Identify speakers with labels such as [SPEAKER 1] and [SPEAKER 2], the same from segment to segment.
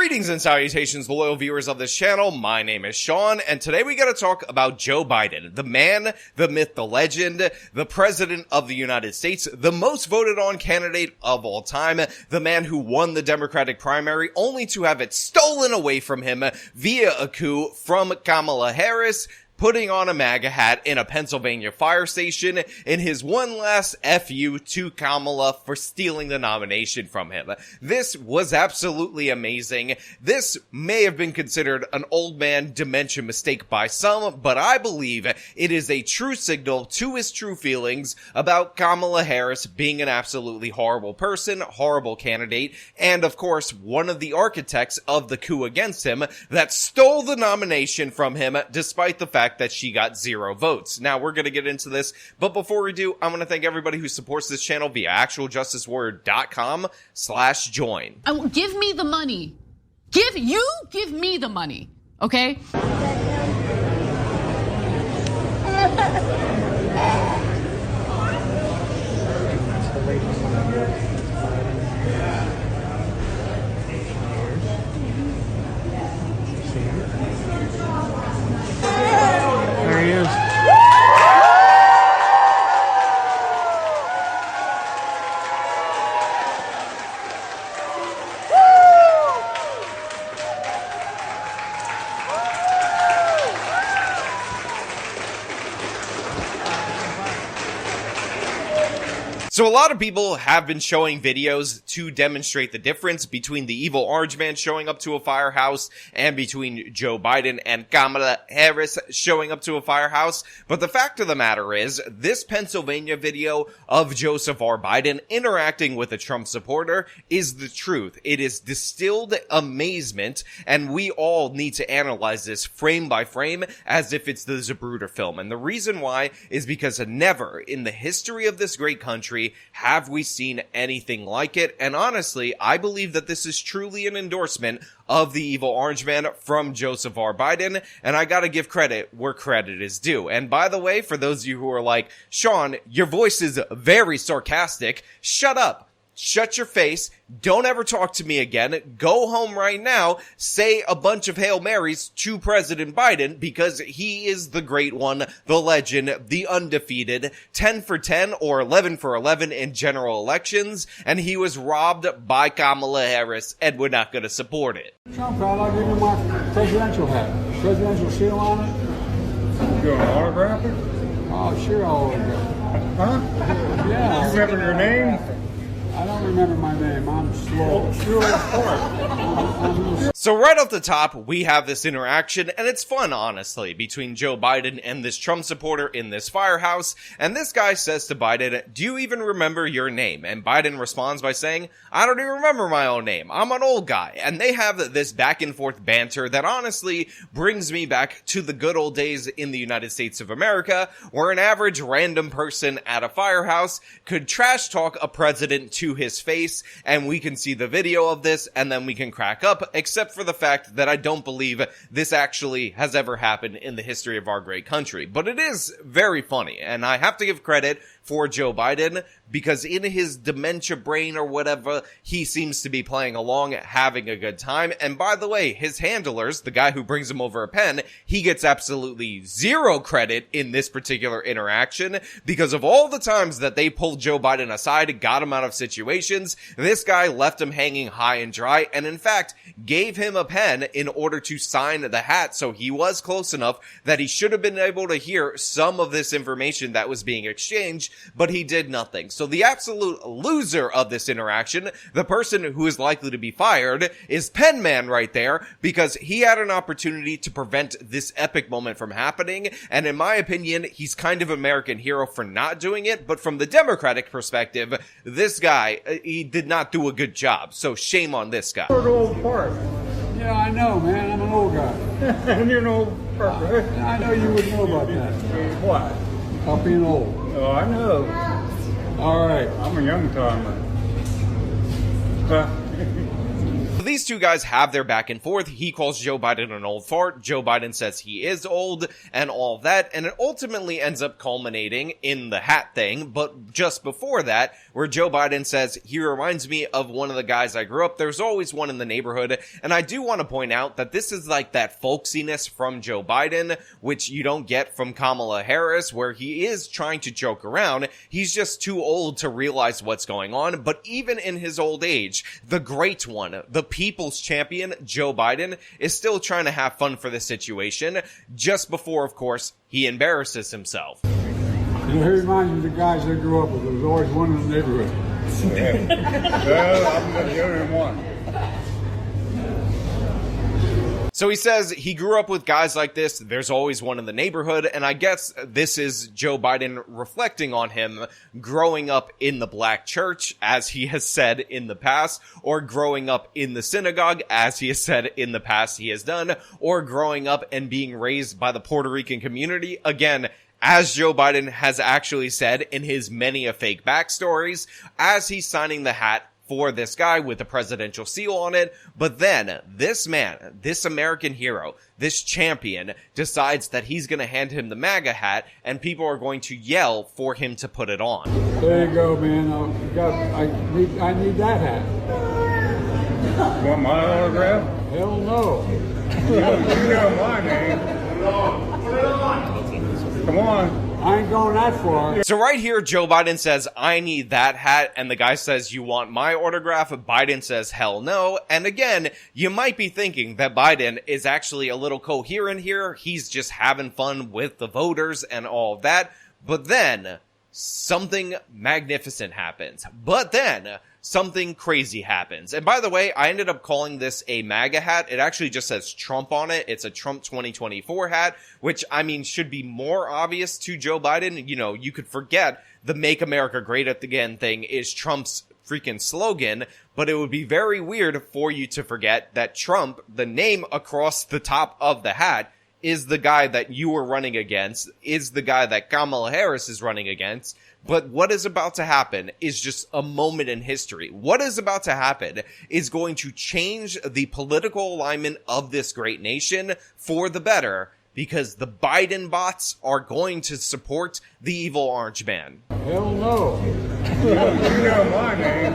[SPEAKER 1] Greetings and salutations, loyal viewers of this channel. My name is Sean, and today we gotta talk about Joe Biden, the man, the myth, the legend, the president of the United States, the most voted on candidate of all time, the man who won the Democratic primary only to have it stolen away from him via a coup from Kamala Harris, putting on a MAGA hat in a Pennsylvania fire station in his one last FU to Kamala for stealing the nomination from him. This was absolutely amazing. This may have been considered an old man dementia mistake by some, but I believe it is a true signal to his true feelings about Kamala Harris being an absolutely horrible person, horrible candidate, and of course, one of the architects of the coup against him that stole the nomination from him despite the fact that she got 0 votes. Now, we're going to get into this, but before we do, I'm going to thank everybody who supports this channel via actualjusticewarrior.com/join.
[SPEAKER 2] Give me the money. Give me the money, okay?
[SPEAKER 3] There he is.
[SPEAKER 1] So a lot of people have been showing videos to demonstrate the difference between the evil orange man showing up to a firehouse and between Joe Biden and Kamala Harris showing up to a firehouse. But the fact of the matter is, this Pennsylvania video of Joseph R. Biden interacting with a Trump supporter is the truth. It is distilled amazement, and we all need to analyze this frame by frame as if it's the Zapruder film. And the reason why is because never in the history of this great country have we seen anything like it. And honestly, I believe that this is truly an endorsement of the evil orange man from Joseph R. Biden, and I gotta give credit where credit is due. And by the way, for those of you who are like, Sean, your voice is very sarcastic, shut up. Shut your face. Don't ever talk to me again. Go home right now. Say a bunch of Hail Marys to President Biden because he is the great one, the legend, the undefeated, 10 for 10 or 11 for 11 in general elections, and he was robbed by Kamala Harris, and we're not going to support it.
[SPEAKER 3] Trump, I'll give you my presidential hat. Presidential seal on it.
[SPEAKER 4] You want to autograph it?
[SPEAKER 3] Oh, sure, I'll autograph it.
[SPEAKER 4] Huh?
[SPEAKER 3] Yeah.
[SPEAKER 4] You remember your name?
[SPEAKER 3] I don't remember my name. I'm slow.
[SPEAKER 1] So right off the top, we have this interaction, and it's fun, honestly, between Joe Biden and this Trump supporter in this firehouse, and this guy says to Biden, "Do you even remember your name?" And Biden responds by saying, "I don't even remember my own name. I'm an old guy." And they have this back and forth banter that honestly brings me back to the good old days in the United States of America, where an average random person at a firehouse could trash talk a president to his face, and we can see the video of this, and then we can crack up, except for the fact that I don't believe this actually has ever happened in the history of our great country. But it is very funny, and I have to give credit for Joe Biden, because in his dementia brain or whatever, he seems to be playing along, having a good time. And by the way, his handlers, the guy who brings him over a pen, he gets absolutely 0 credit in this particular interaction, because of all the times that they pulled Joe Biden aside, got him out of situations, this guy left him hanging high and dry, and in fact, gave him a pen in order to sign the hat, so he was close enough that he should have been able to hear some of this information that was being exchanged, but he did nothing. So the absolute loser of this interaction, the person who is likely to be fired, is Pen Man right there, because he had an opportunity to prevent this epic moment from happening, and in my opinion, he's kind of American hero for not doing it, but from the Democratic perspective, this guy, he did not do a good job, so shame on this guy.
[SPEAKER 4] You're an old part.
[SPEAKER 3] Yeah, I know, man. I'm an old guy.
[SPEAKER 4] And you're an old part, right?
[SPEAKER 3] I know you would know about that.
[SPEAKER 4] What?
[SPEAKER 3] About being old.
[SPEAKER 4] Oh, I know.
[SPEAKER 3] All right.
[SPEAKER 4] I'm a young timer.
[SPEAKER 1] These these two guys have their back and forth. He calls Joe Biden an old fart. Joe Biden says he is old and all that. And it ultimately ends up culminating in the hat thing. But just before that, where Joe Biden says, he reminds me of one of the guys I grew up. There's always one in the neighborhood. And I do want to point out that this is like that folksiness from Joe Biden, which you don't get from Kamala Harris, where he is trying to joke around. He's just too old to realize what's going on. But even in his old age, the great one, the people's champion, Joe Biden, is still trying to have fun for the situation, just before, of course, he embarrasses himself.
[SPEAKER 3] He reminds me of the guys I grew up with. There was always one in the neighborhood.
[SPEAKER 4] Well, I'm the only one.
[SPEAKER 1] So he says he grew up with guys like this. There's always one in the neighborhood. And I guess this is Joe Biden reflecting on him growing up in the black church, as he has said in the past, or growing up in the synagogue, as he has said in the past he has done, or growing up and being raised by the Puerto Rican community. Again, as Joe Biden has actually said in his many a fake backstories, as he's signing the hat for this guy with the presidential seal on it. But then this man, this American hero, this champion decides that he's going to hand him the MAGA hat, and people are going to yell for him to put it on.
[SPEAKER 3] There you go, man. I need that hat.
[SPEAKER 4] Want my autograph?
[SPEAKER 3] Hell no.
[SPEAKER 4] You know my name. Come on.
[SPEAKER 3] I ain't going that far.
[SPEAKER 1] So right here, Joe Biden says, I need that hat, and the guy says, you want my autograph? Biden says, hell no. And again, you might be thinking that Biden is actually a little coherent here. He's just having fun with the voters and all of that. But then something magnificent happens. But then something crazy happens. And by the way, I ended up calling this a MAGA hat. It actually just says Trump on it. It's a Trump 2024 hat, which, I mean, should be more obvious to Joe Biden. You know, you could forget the Make America Great Again thing is Trump's freaking slogan, but it would be very weird for you to forget that Trump, the name across the top of the hat, is the guy that you were running against, is the guy that Kamala Harris is running against. But what is about to happen is just a moment in history. What is about to happen is going to change the political alignment of this great nation for the better, because the Biden bots are going to support the evil orange man.
[SPEAKER 3] Hell no.
[SPEAKER 4] You know my name.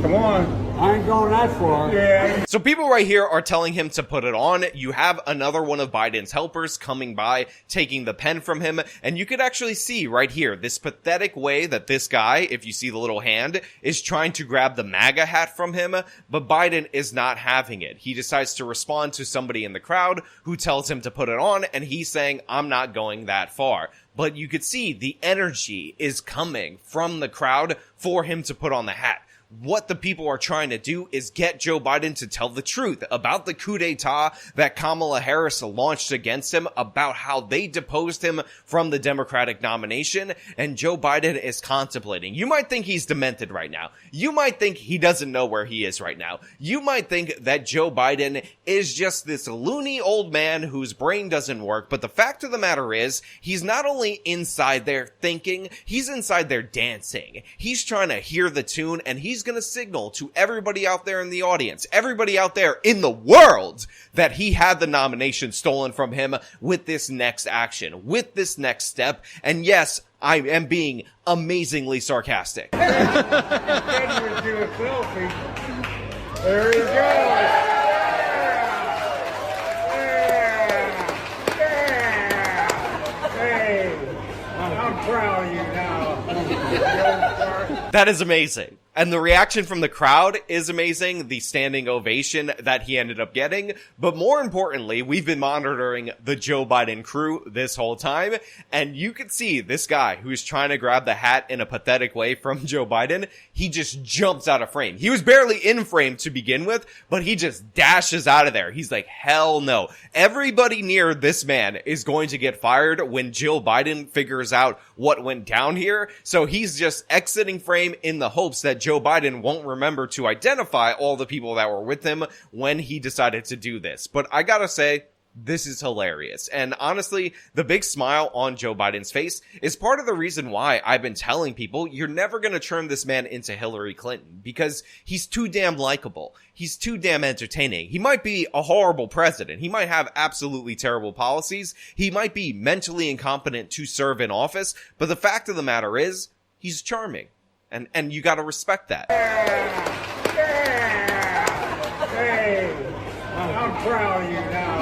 [SPEAKER 4] Come on.
[SPEAKER 3] I ain't going that far.
[SPEAKER 4] Yeah.
[SPEAKER 1] So people right here are telling him to put it on. You have another one of Biden's helpers coming by, taking the pen from him, and you could actually see right here this pathetic way that this guy, if you see the little hand, is trying to grab the MAGA hat from him, but Biden is not having it. He decides to respond to somebody in the crowd who tells him to put it on, and he's saying, I'm not going that far. But you could see the energy is coming from the crowd for him to put on the hat. What the people are trying to do is get Joe Biden to tell the truth about the coup d'etat that Kamala Harris launched against him, about how they deposed him from the Democratic nomination, and Joe Biden is contemplating. You might think he's demented right now. You might think he doesn't know where he is right now. You might think that Joe Biden is just this loony old man whose brain doesn't work, but the fact of the matter is, he's not only inside there thinking, he's inside there dancing. He's trying to hear the tune, and he's going to signal to everybody out there in the audience, everybody out there in the world, that he had the nomination stolen from him with this next action, with this next step. And yes, I am being amazingly sarcastic.
[SPEAKER 4] Then you do a selfie. There you go. Hey, I'm proud of you now.
[SPEAKER 1] That is amazing. And the reaction from the crowd is amazing, the standing ovation that he ended up getting. But more importantly, we've been monitoring the Joe Biden crew this whole time, and you could see this guy who's trying to grab the hat in a pathetic way from Joe Biden, he just jumps out of frame. He was barely in frame to begin with, but he just dashes out of there. He's like, hell no. Everybody near this man is going to get fired when Jill Biden figures out what went down here. So he's just exiting frame in the hopes that Joe Biden won't remember to identify all the people that were with him when he decided to do this. But I gotta say, This is hilarious. And honestly, the big smile on Joe Biden's face is part of the reason why I've been telling people you're never going to turn this man into Hillary Clinton, because he's too damn likable. He's too damn entertaining. He might be a horrible president. He might have absolutely terrible policies. He might be mentally incompetent to serve in office. But the fact of the matter is, he's charming. And you got to respect that.
[SPEAKER 4] Hey, I'm proud of you now.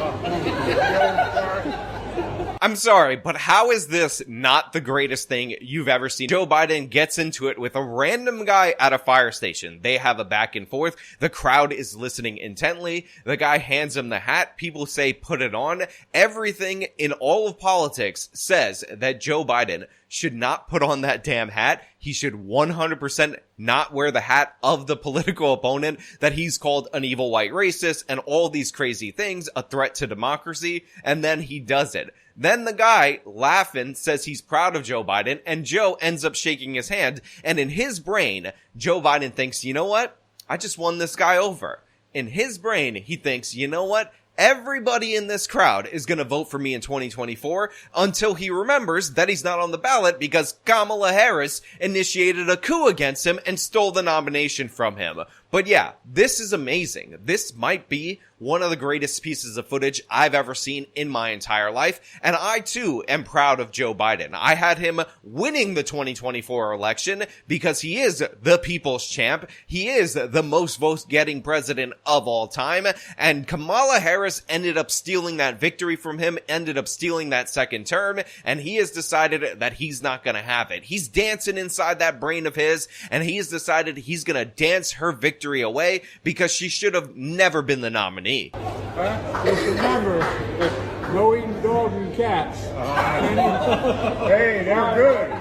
[SPEAKER 1] I'm sorry, but how is this not the greatest thing you've ever seen? Joe Biden gets into it with a random guy at a fire station. They have a back and forth. The crowd is listening intently. The guy hands him the hat. People say, put it on. Everything in all of politics says that Joe Biden should not put on that damn hat. He should 100% not wear the hat of the political opponent that he's called an evil white racist and all these crazy things, a threat to democracy, and then he does it. Then the guy, laughing, says he's proud of Joe Biden, and Joe ends up shaking his hand, and in his brain, Joe Biden thinks, you know what? I just won this guy over. In his brain, he thinks, you know what? Everybody in this crowd is going to vote for me in 2024 until he remembers that he's not on the ballot because Kamala Harris initiated a coup against him and stole the nomination from him. But yeah, this is amazing. This might be one of the greatest pieces of footage I've ever seen in my entire life. And I too am proud of Joe Biden. I had him winning the 2024 election because he is the people's champ. He is the most votes getting president of all time. And Kamala Harris ended up stealing that victory from him, ended up stealing that second term. And he has decided that he's not going to have it. He's dancing inside that brain of his, and he has decided he's going to dance her victory away because she should have never been the nominee.
[SPEAKER 3] Just remember, no eating dogs and cats.
[SPEAKER 4] Hey, they're good.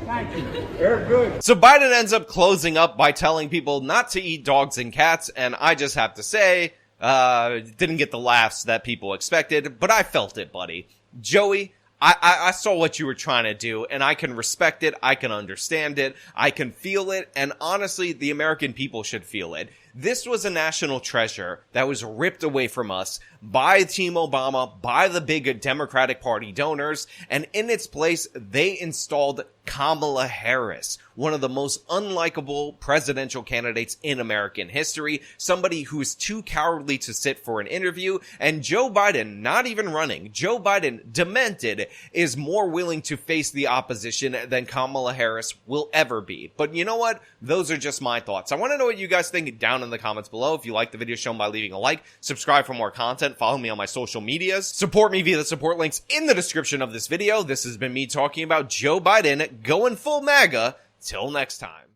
[SPEAKER 3] Thank you.
[SPEAKER 4] They're good.
[SPEAKER 1] So Biden ends up closing up by telling people not to eat dogs and cats, and I just have to say, didn't get the laughs that people expected, but I felt it, buddy. Joey, I saw what you were trying to do, and I can respect it, I can understand it, I can feel it, and honestly, the American people should feel it. This was a national treasure that was ripped away from us by Team Obama, by the big Democratic Party donors, and in its place, they installed Kamala Harris, one of the most unlikable presidential candidates in American history, somebody who is too cowardly to sit for an interview, and Joe Biden, not even running, Joe Biden, demented, is more willing to face the opposition than Kamala Harris will ever be. But you know what? Those are just my thoughts. I want to know what you guys think down in the comments below. If you like the video, show them by leaving a like, subscribe for more content, follow me on my social medias, support me via the support links in the description of this video. This has been me talking about Joe Biden going full MAGA. Till next time.